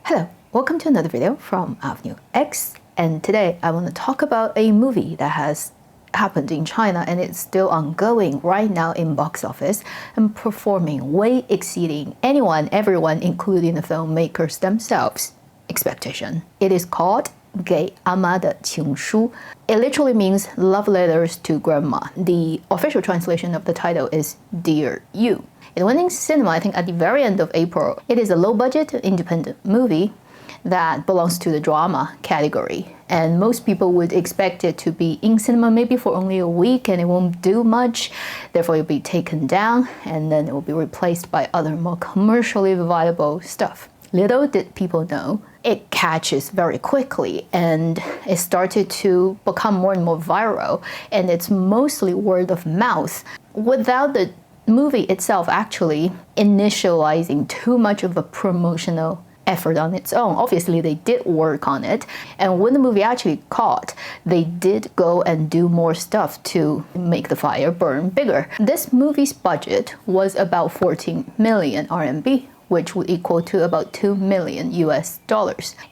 Hello, welcome to another video from Avenue X, and today I want to talk about a movie that has happened in China and it's still ongoing right now in box office and performing way exceeding everyone, including the filmmakers themselves, expectation. It is called 给阿妈的情书. It literally means love letters to grandma. The official translation of the title is Dear You. It went in cinema, I think, at the very end of April. It is a low-budget, independent movie that belongs to the drama category. And most people would expect it to be in cinema maybe for only a week and it won't do much. Therefore, it'll be taken down and then it will be replaced by other more commercially viable stuff. Little did people know, it catches very quickly and it started to become more and more viral. And it's mostly word of mouth without the movie itself actually initializing too much of a promotional effort on its own. Obviously, they did work on it. And when the movie actually caught, they did go and do more stuff to make the fire burn bigger. This movie's budget was about 14 million RMB, which would equal to about $2 million US.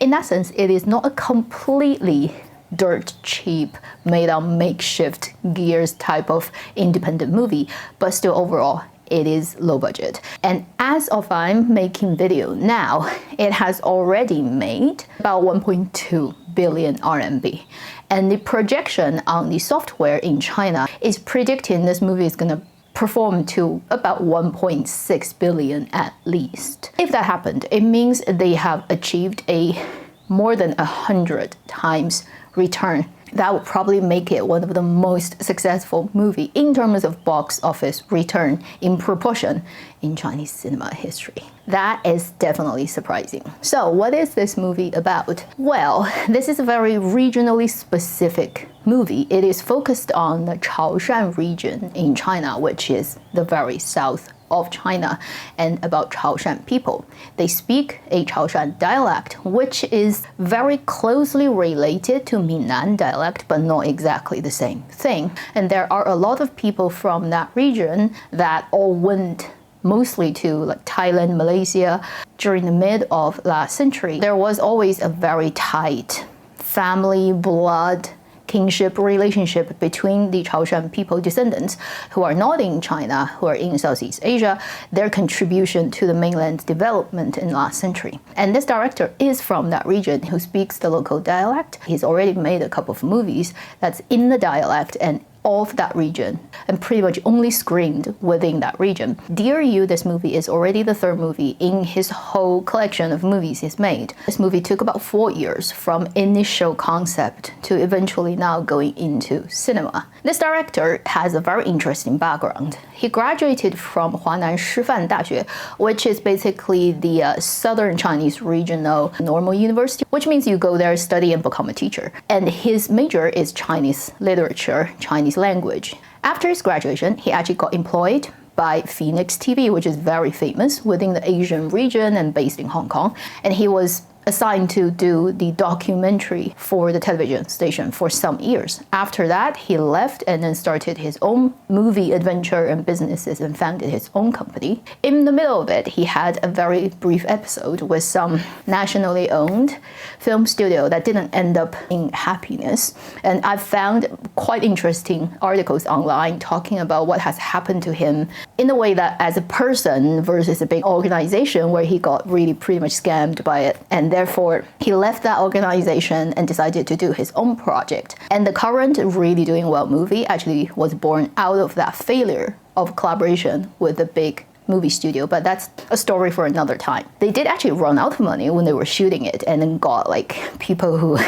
In that sense, it is not a completely dirt cheap, made on makeshift gears type of independent movie, but still overall, it is low budget. And as of I'm making video now, it has already made about 1.2 billion RMB. And the projection on the software in China is predicting this movie is gonna perform to about 1.6 billion at least. If that happened, it means they have achieved a more than 100 times return. That would probably make it one of the most successful movie in terms of box office return in proportion in Chinese cinema history. That is definitely surprising. So what is this movie about? Well, this is a very regionally specific movie. It is focused on the Chaoshan region in China, which is the very south of China, and about Chaoshan people. They speak a Chaoshan dialect, which is very closely related to Minnan dialect, but not exactly the same thing. And there are a lot of people from that region that all went mostly to like Thailand, Malaysia. During the mid of last century, there was always a very tight family blood kinship relationship between the Chaoshan people descendants who are not in China, who are in Southeast Asia, their contribution to the mainland development in last century. And this director is from that region who speaks the local dialect. He's already made a couple of movies that's in the dialect and of that region and pretty much only screened within that region. Dear You, this movie is already the third movie in his whole collection of movies he's made. This movie took about 4 years from initial concept to eventually now going into cinema. This director has a very interesting background. He graduated from Huanan Shifan Daxue, which is basically the Southern Chinese regional normal university, which means you go there, study, and become a teacher. And his major is Chinese literature, Chinese language. After his graduation, he actually got employed by Phoenix TV, which is very famous within the Asian region and based in Hong Kong. And he was assigned to do the documentary for the television station for some years. After that, he left and then started his own movie adventure and businesses and founded his own company. In the middle of it, he had a very brief episode with some nationally owned film studio that didn't end up in happiness. And I've found quite interesting articles online talking about what has happened to him in a way that as a person versus a big organization where he got really pretty much scammed by it. And therefore, he left that organization and decided to do his own project. And the current really doing well movie actually was born out of that failure of collaboration with the big movie studio, but that's a story for another time. They did actually run out of money when they were shooting it and then got like people who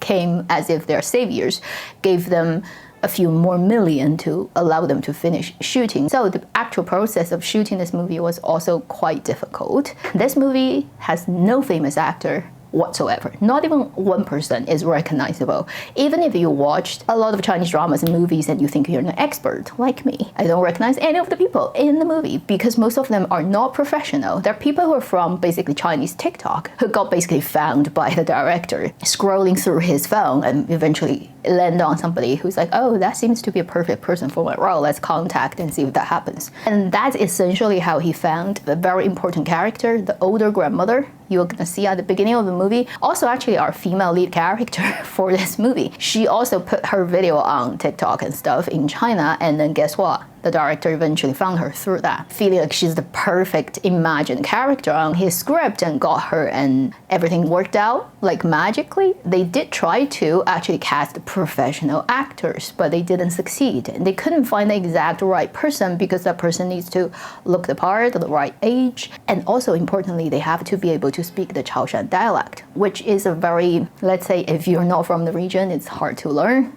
came as if they're saviors, gave them a few more million to allow them to finish shooting. So the actual process of shooting this movie was also quite difficult. This movie has no famous actor whatsoever. Not even one person is recognizable. Even if you watched a lot of Chinese dramas and movies and you think you're an expert, like me, I don't recognize any of the people in the movie because most of them are not professional. They're people who are from basically Chinese TikTok who got basically found by the director scrolling through his phone and eventually land on somebody who's like, oh, that seems to be a perfect person for my role. Let's contact and see if that happens. And that's essentially how he found the very important character, the older grandmother, you're gonna see at the beginning of the movie, also actually our female lead character for this movie. She also put her video on TikTok and stuff in China, and then guess what? The director eventually found her through that, feeling like she's the perfect imagined character on his script and got her, and everything worked out like magically. They did try to actually cast professional actors, but they didn't succeed. And they couldn't find the exact right person because that person needs to look the part, the right age, and also importantly, they have to be able to speak the Chaoshan dialect, which is a very, let's say, if you're not from the region, it's hard to learn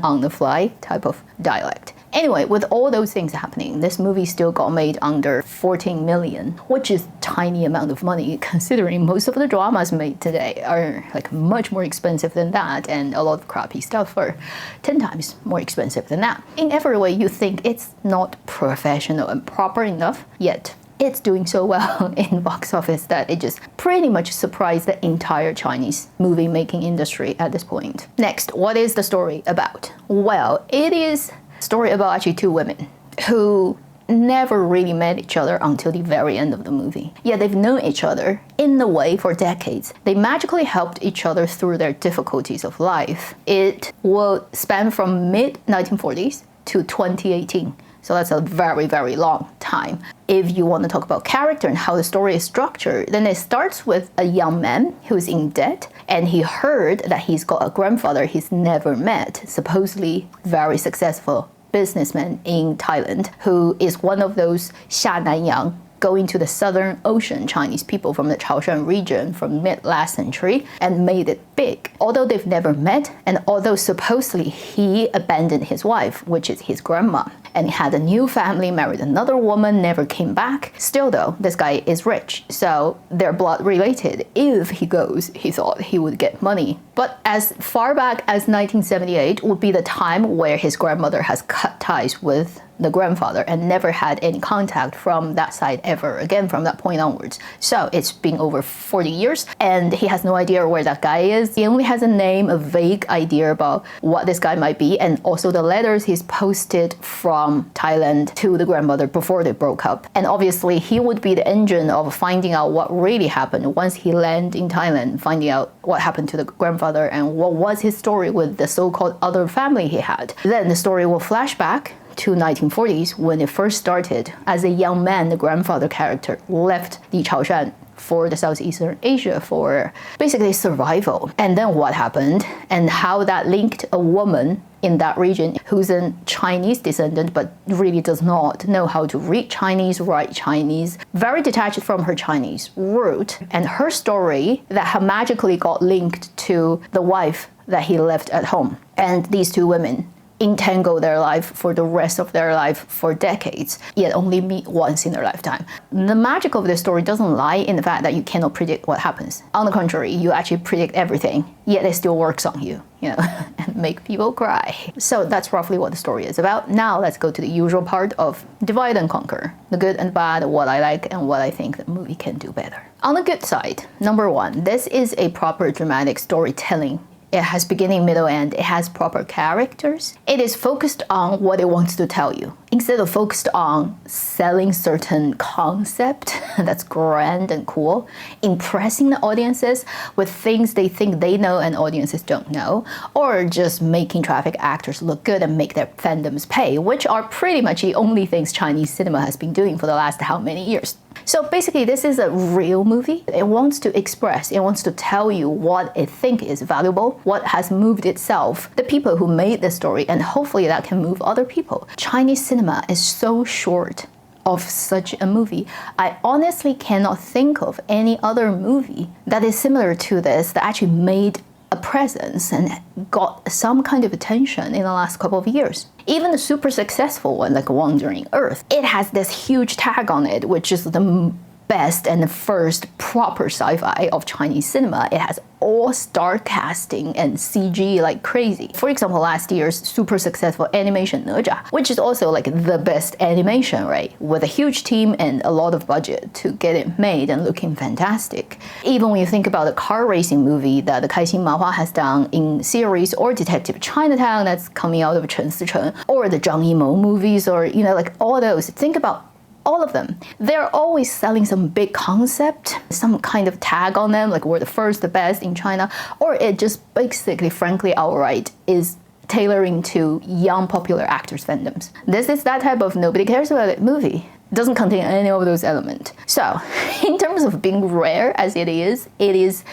on the fly type of dialect. Anyway, with all those things happening, this movie still got made under 14 million, which is a tiny amount of money considering most of the dramas made today are like much more expensive than that, and a lot of crappy stuff are 10 times more expensive than that. In every way, you think it's not professional and proper enough, yet it's doing so well in box office that it just pretty much surprised the entire Chinese movie making industry at this point. Next, what is the story about? Well, it is a story about actually two women who never really met each other until the very end of the movie. Yeah, they've known each other in a way for decades. They magically helped each other through their difficulties of life. It will span from mid-1940s to 2018. So that's a very, very long time. If you want to talk about character and how the story is structured, then it starts with a young man who's in debt, and he heard that he's got a grandfather he's never met, supposedly very successful businessman in Thailand, who is one of those 下南洋 going to the Southern Ocean Chinese people from the Chaoshan region from mid-last century and made it big. Although they've never met, and although supposedly he abandoned his wife, which is his grandma, and he had a new family, married another woman, never came back. Still though, this guy is rich, so they're blood related. If he goes, he thought he would get money. But as far back as 1978 would be the time where his grandmother has cut ties with the grandfather and never had any contact from that side ever again from that point onwards. So it's been over 40 years and he has no idea where that guy is. He only has a name, a vague idea about what this guy might be, and also the letters he's posted from Thailand to the grandmother before they broke up. And obviously he would be the engine of finding out what really happened once he landed in Thailand, finding out what happened to the grandfather and what was his story with the so-called other family he had. Then the story will flash back to 1940s when it first started. As a young man, the grandfather character left the Chaoshan for the Southeastern Asia for basically survival. And then what happened and how that linked a woman in that region who's a Chinese descendant but really does not know how to read Chinese, write Chinese, very detached from her Chinese root, and her story that magically got linked to the wife that he left at home. And these two women entangle their life for the rest of their life for decades, yet only meet once in their lifetime. The magic of this story doesn't lie in the fact that you cannot predict what happens. On the contrary, you actually predict everything, yet it still works on you, and make people cry. So that's roughly what the story is about. Now let's go to the usual part of divide and conquer. The good and bad, what I like and what I think the movie can do better. On the good side, number one, this is a proper dramatic storytelling. It has beginning, middle, end. It has proper characters. It is focused on what it wants to tell you, instead of focused on selling certain concept that's grand and cool, impressing the audiences with things they think they know and audiences don't know, or just making traffic actors look good and make their fandoms pay, which are pretty much the only things Chinese cinema has been doing for the last how many years. So basically, this is a real movie. It wants to express, it wants to tell you what it thinks is valuable, what has moved itself, the people who made the story, and hopefully that can move other people. Chinese cinema is so short of such a movie. I honestly cannot think of any other movie that is similar to this that actually made a presence and got some kind of attention in the last couple of years. Even the super successful one like Wandering Earth, it has this huge tag on it, which is the best and the first proper sci-fi of Chinese cinema. It has all-star casting and CG like crazy. For example, last year's super successful animation哪吒, which is also like the best animation, right? With a huge team and a lot of budget to get it made and looking fantastic. Even when you think about the car racing movie that the Kaixin Manhua has done in series, or Detective Chinatown that's coming out of Chen Sicheng, or the Zhang Yimou movies, or like all those. Think about All of them. They're always selling some big concept, some kind of tag on them, like we're the first, the best in China, or it just basically, frankly, outright is tailoring to young popular actors' fandoms. This is that type of nobody cares about it movie. It doesn't contain any of those elements. So, in terms of being rare as it is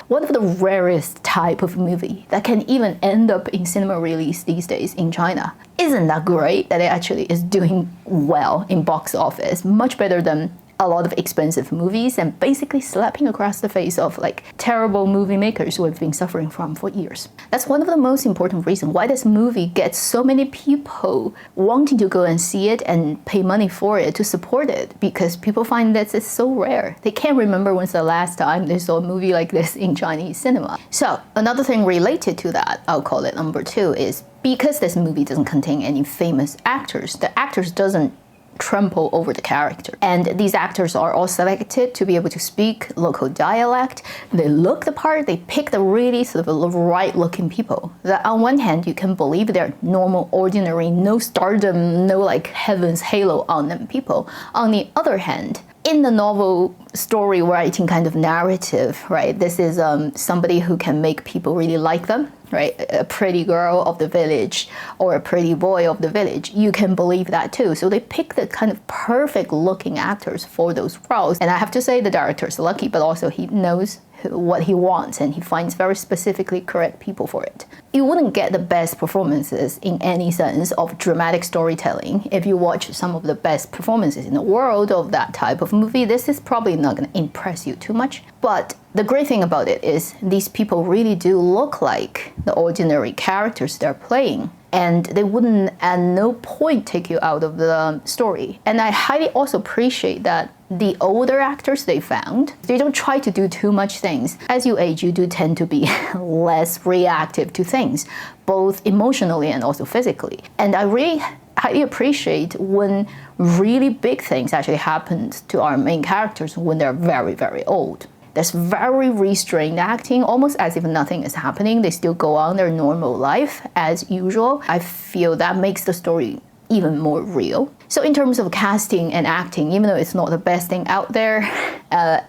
one of the rarest type of movie that can even end up in cinema release these days in China. Isn't that great that it actually is doing well in box office, much better than a lot of expensive movies, and basically slapping across the face of like terrible movie makers who have been suffering from for years. That's one of the most important reasons why this movie gets so many people wanting to go and see it and pay money for it to support it, because people find that it's so rare. They can't remember when's the last time they saw a movie like this in Chinese cinema. So another thing related to that, I'll call it number 2, is because this movie doesn't contain any famous actors, the actors doesn't trample over the character. And these actors are all selected to be able to speak local dialect. They look the part, they pick the really sort of right looking people. That on one hand, you can believe they're normal, ordinary, no stardom, no like heaven's halo on them people. On the other hand, in the novel story writing kind of narrative, right, this is somebody who can make people really like them, right? A pretty girl of the village or a pretty boy of the village. You can believe that too. So they pick the kind of perfect looking actors for those roles. And I have to say the director is lucky, but also he knows what he wants and he finds very specifically correct people for it. You wouldn't get the best performances in any sense of dramatic storytelling if you watch some of the best performances in the world of that type of movie. This is probably not going to impress you too much. But the great thing about it is these people really do look like the ordinary characters they're playing. And they wouldn't at no point take you out of the story. And I highly also appreciate that the older actors they found, they don't try to do too much things. As you age, you do tend to be less reactive to things, both emotionally and also physically. And I really highly appreciate when really big things actually happen to our main characters when they're very, very old. There's very restrained acting, almost as if nothing is happening. They still go on their normal life as usual. I feel that makes the story even more real. So in terms of casting and acting, even though it's not the best thing out there,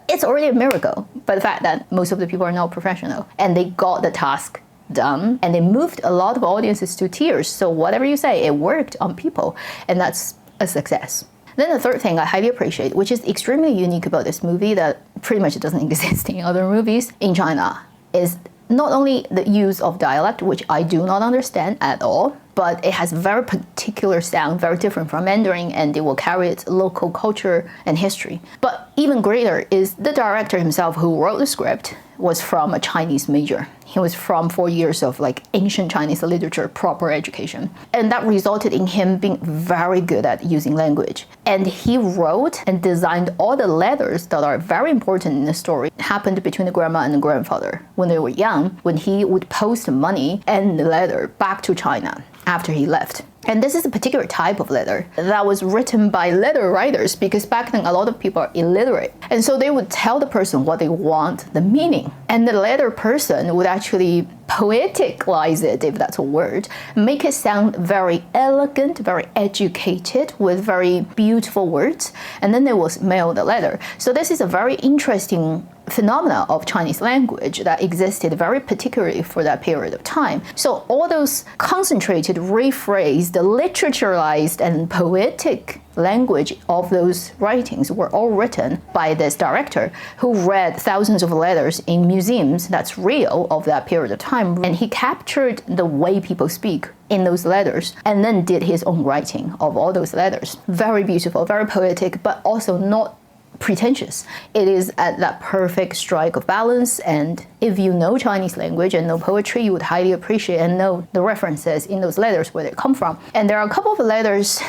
it's already a miracle. But the fact that most of the people are not professional and they got the task done and they moved a lot of audiences to tears. So whatever you say, it worked on people, and that's a success. Then the third thing I highly appreciate, which is extremely unique about this movie that pretty much doesn't exist in other movies in China, is not only the use of dialect, which I do not understand at all, but it has very particular sound, very different from Mandarin, and it will carry its local culture and history. But even greater is the director himself who wrote the script was from a Chinese major. He was from 4 years of like ancient Chinese literature, proper education. And that resulted in him being very good at using language. And he wrote and designed all the letters that are very important in the story. It happened between the grandma and the grandfather when they were young, when he would post money and the letter back to China after he left. And this is a particular type of letter that was written by letter writers, because back then a lot of people are illiterate. And so they would tell the person what they want, the meaning. And the letter person would actually poeticalize it, if that's a word, make it sound very elegant, very educated, with very beautiful words. And then they will mail the letter. So this is a very interesting phenomena of Chinese language that existed very particularly for that period of time. So all those concentrated, rephrased, literaturized, and poetic language of those writings were all written by this director who read thousands of letters in museums that's real of that period of time. And he captured the way people speak in those letters and then did his own writing of all those letters. Very beautiful, very poetic, but also not pretentious. It is at that perfect strike of balance, and if you know Chinese language and know poetry, you would highly appreciate and know the references in those letters, where they come from. And there are a couple of letters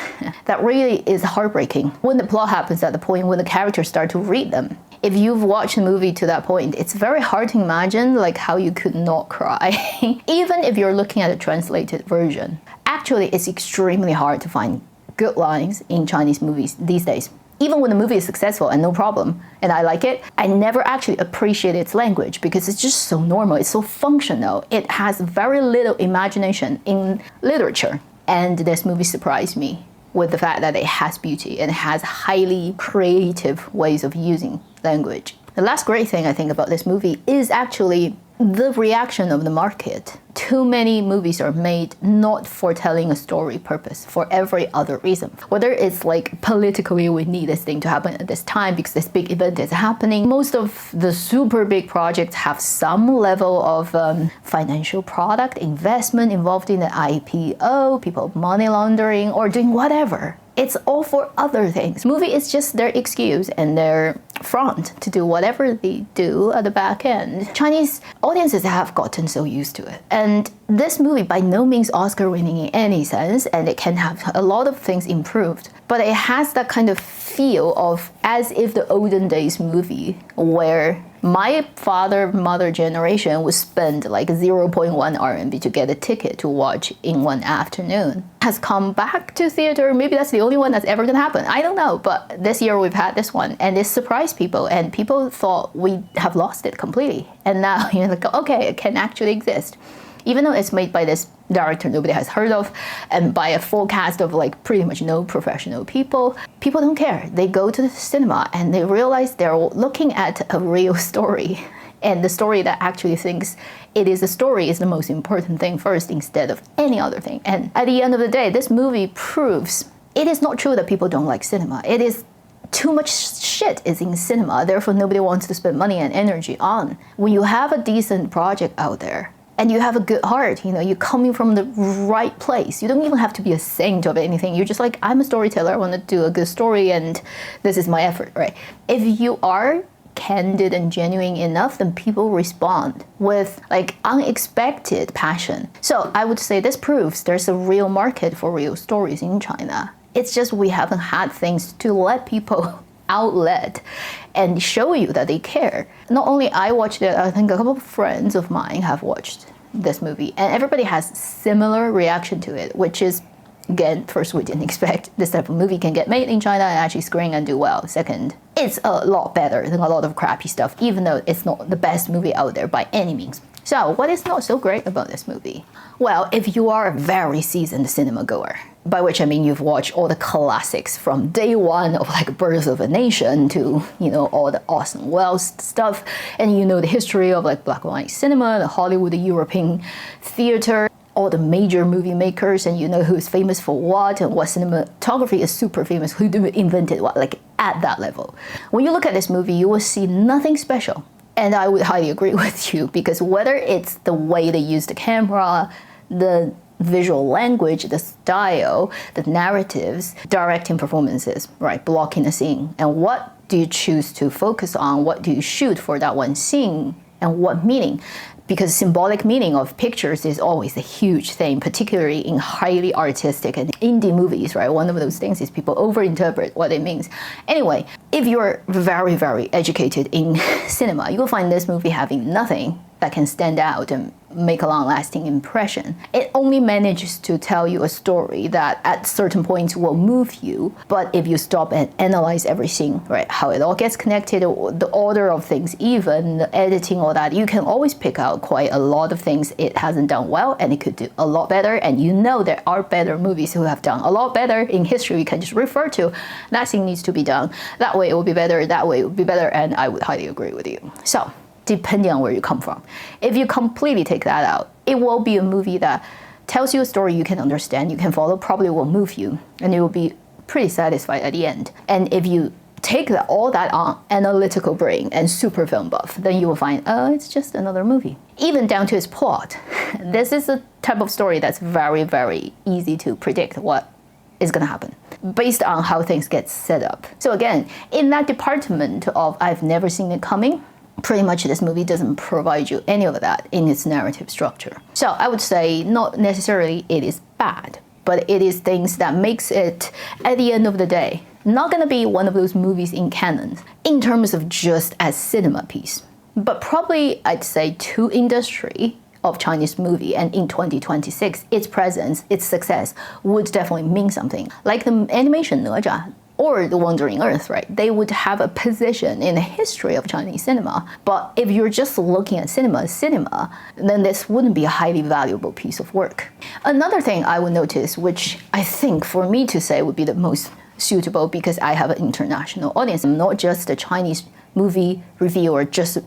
that really is heartbreaking when the plot happens at the point when the characters start to read them. If you've watched the movie to that point, it's very hard to imagine like how you could not cry, even if you're looking at a translated version. Actually, it's extremely hard to find good lines in Chinese movies these days. Even when the movie is successful and no problem, and I like it, I never actually appreciate its language because it's just so normal, it's so functional. It has very little imagination in literature. And this movie surprised me with the fact that it has beauty and has highly creative ways of using language. The last great thing I think about this movie is actually the reaction of the market. Too many movies are made not for telling a story purpose, for every other reason. Whether it's like politically we need this thing to happen at this time because this big event is happening. Most of the super big projects have some level of financial product investment involved in the IPO, people money laundering, or doing whatever. It's all for other things. Movie is just their excuse and their front to do whatever they do at the back end. Chinese audiences have gotten so used to it. And this movie by no means Oscar winning in any sense, and it can have a lot of things improved. But it has that kind of feel of as if the olden days movie where my mother generation would spend like 0.1 RMB to get a ticket to watch in one afternoon has come back to theater. Maybe that's the only one that's ever gonna happen. I don't know, but this year we've had this one and it surprised people and people thought we have lost it completely. And now you're like, okay, it can actually exist. Even though it's made by this director nobody has heard of and by a full cast of like pretty much no professional people, people don't care. They go to the cinema and they realize they're looking at a real story. And the story that actually thinks it is a story is the most important thing first instead of any other thing. And at the end of the day, this movie proves it is not true that people don't like cinema. It is too much shit is in cinema, therefore nobody wants to spend money and energy on. When you have a decent project out there, and you have a good heart, you know, you're coming from the right place. You don't even have to be a saint of anything. You're just like, I'm a storyteller, I want to do a good story and this is my effort, right? If you are candid and genuine enough, then people respond with like unexpected passion. So I would say this proves there's a real market for real stories in China. It's just we haven't had things to let people outlet and show you that they care. Not only I watched it, I think a couple of friends of mine have watched this movie and everybody has similar reaction to it, which is, again, first, we didn't expect this type of movie can get made in China and actually screen and do well. Second, it's a lot better than a lot of crappy stuff, even though it's not the best movie out there by any means. So what is not so great about this movie? Well, if you are a very seasoned cinema goer, by which I mean you've watched all the classics from day one of like Birth of a Nation to, you know, all the Orson Welles stuff, and you know the history of like black and white cinema, the Hollywood, the European theater, all the major movie makers, and you know who's famous for what and what cinematography is super famous, who invented what, like at that level. When you look at this movie, you will see nothing special. And I would highly agree with you, because whether it's the way they use the camera, the visual language, the style, the narratives, directing performances, right, blocking a scene, and what do you choose to focus on, what do you shoot for that one scene, and what meaning? Because symbolic meaning of pictures is always a huge thing, particularly in highly artistic and indie movies, right? One of those things is people overinterpret what it means. Anyway, if you're very, very educated in cinema, you will find this movie having nothing that can stand out and make a long-lasting impression. It only manages to tell you a story that at certain points will move you, but if you stop and analyze every scene, right, how it all gets connected, the order of things, even the editing, all that, you can always pick out quite a lot of things it hasn't done well and it could do a lot better. And you know there are better movies who have done a lot better in history. You can just refer to that scene needs to be done, that way it will be better, that way it will be better, and I would highly agree with you. So depending on where you come from, if you completely take that out, it will be a movie that tells you a story you can understand, you can follow, probably will move you, and you will be pretty satisfied at the end. And if you take all that on analytical brain and super film buff, then you will find, oh, it's just another movie. Even down to its plot. This is a type of story that's very, very easy to predict what is going to happen based on how things get set up. So again, in that department of I've never seen it coming, pretty much this movie doesn't provide you any of that in its narrative structure. So I would say not necessarily it is bad, but it is things that makes it, at the end of the day, not gonna be one of those movies in canon in terms of just as cinema piece, but probably I'd say to industry of Chinese movie, and in 2026, its presence, its success would definitely mean something. Like the animation哪吒, or The Wandering Earth, right? They would have a position in the history of Chinese cinema. But if you're just looking at cinema, then this wouldn't be a highly valuable piece of work. Another thing I would notice, which I think for me to say would be the most suitable because I have an international audience, I'm not just a Chinese movie reviewer, just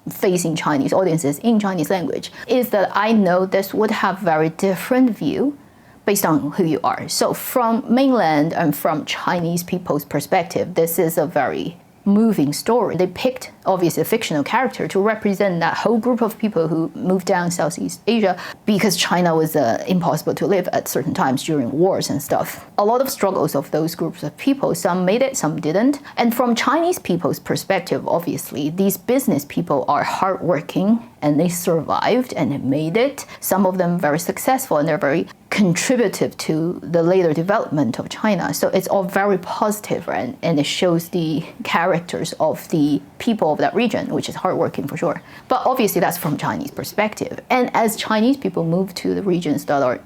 facing Chinese audiences in Chinese language, is that I know this would have very different view based on who you are. So from mainland and from Chinese people's perspective, this is a very moving story. They picked, obviously, a fictional character to represent that whole group of people who moved down Southeast Asia because China was impossible to live at certain times during wars and stuff. A lot of struggles of those groups of people, some made it, some didn't. And from Chinese people's perspective, obviously, these business people are hardworking and they survived and they made it. Some of them very successful and they're very contributive to the later development of China. So it's all very positive, right? And it shows the characters of the people of that region, which is hardworking for sure. But obviously that's from Chinese perspective. And as Chinese people move to the regions that are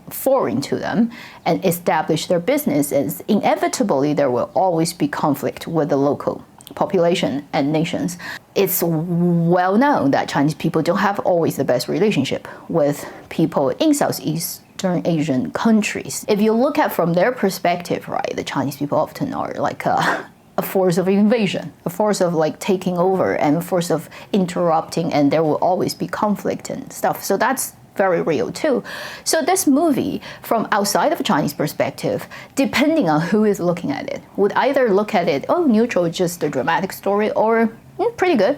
foreign to them and establish their businesses, inevitably there will always be conflict with the local population and nations. It's well known that Chinese people don't have always the best relationship with people in Southeastern Asian countries. If you look at from their perspective, right, the Chinese people often are like a force of invasion, a force of like taking over and a force of interrupting, and there will always be conflict and stuff. So that's very real too. So this movie, from outside of a Chinese perspective, depending on who is looking at it, would either look at it, oh, neutral, just a dramatic story, or pretty good,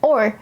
or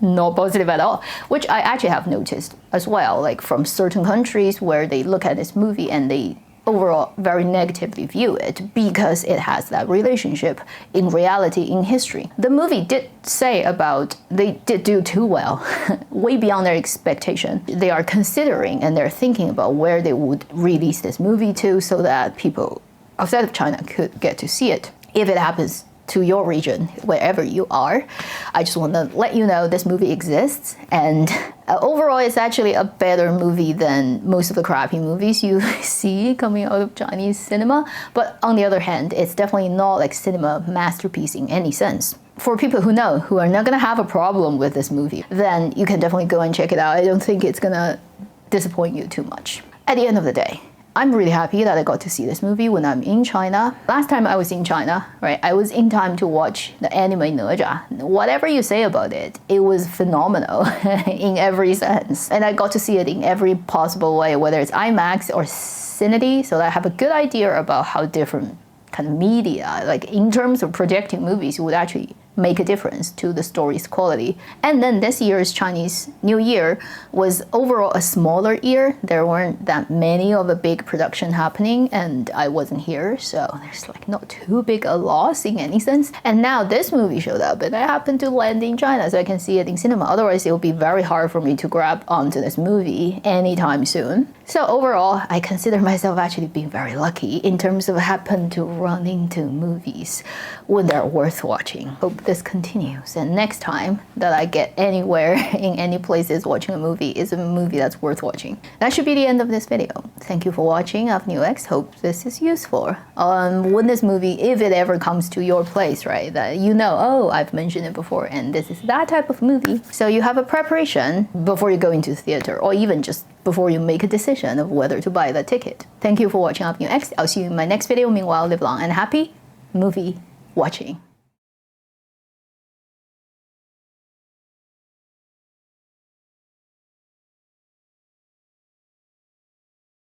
not positive at all, which I actually have noticed as well, like from certain countries where they look at this movie and they overall very negatively view it because it has that relationship in reality, in history. The movie did say about they did do too well, way beyond their expectation. They are considering and they're thinking about where they would release this movie to so that people outside of China could get to see it. If it happens to your region, wherever you are, I just want to let you know this movie exists, and overall it's actually a better movie than most of the crappy movies you see coming out of Chinese cinema. But on the other hand, it's definitely not like cinema masterpiece in any sense. For people who know, who are not gonna have a problem with this movie, then you can definitely go and check it out. I don't think it's gonna disappoint you too much. At the end of the day, I'm really happy that I got to see this movie when I'm in China. Last time I was in China, right, I was in time to watch the anime哪吒. Whatever you say about it, it was phenomenal in every sense. And I got to see it in every possible way, whether it's IMAX or Cinity, so that I have a good idea about how different kind of media, like in terms of projecting movies, would actually make a difference to the story's quality. And then this year's Chinese New Year was overall a smaller year. There weren't that many of a big production happening, and I wasn't here, so there's like not too big a loss in any sense. And now this movie showed up, and I happened to land in China, so I can see it in cinema. Otherwise, it would be very hard for me to grab onto this movie anytime soon. So overall, I consider myself actually being very lucky in terms of happen to run into movies when they're worth watching. Hope this continues, and next time that I get anywhere in any places watching a movie is a movie that's worth watching. That should be the end of this video. Thank you for watching Avenue X. Hope this is useful. When this movie, if it ever comes to your place, right, that you know, oh, I've mentioned it before and this is that type of movie. So you have a preparation before you go into the theater, or even just before you make a decision of whether to buy the ticket. Thank you for watching Avenue X. I'll see you in my next video. Meanwhile, live long and happy movie watching.